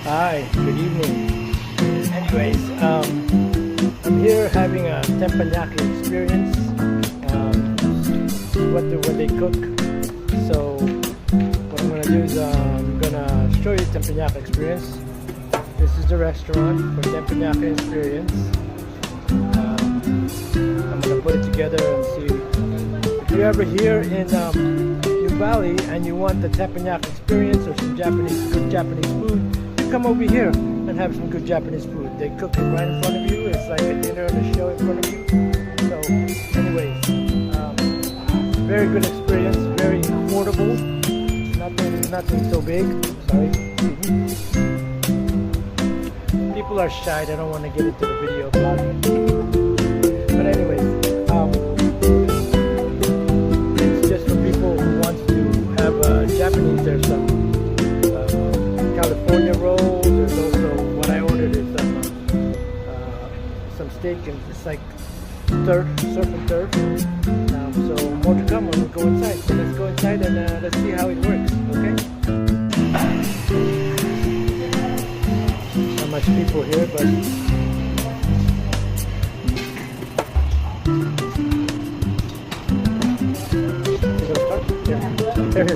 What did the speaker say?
Hi, good evening. Anyways, I'm here having a teppanyaki experience. What they cook. So what I'm gonna do is I'm gonna show you teppanyaki experience. This is the restaurant for teppanyaki experience. I'm gonna put it together and see. If you're ever here in New Valley and you want the teppanyaki experience or some good Japanese food, come over here and have some good Japanese food. They cook it right in front of you. It's like a dinner and a show in front of you. So, anyways, very good experience. Very affordable. Nothing so big. Sorry. People are shy. They don't want to get into the video blogging. But anyways, it's just for people who want to have Japanese. There's some California rolls. There's also what I ordered is some steak, and it's like surf and turf. So more to come when we go inside. So let's go inside and let's see how it works. Okay. Not much people here, but yeah. Sorry,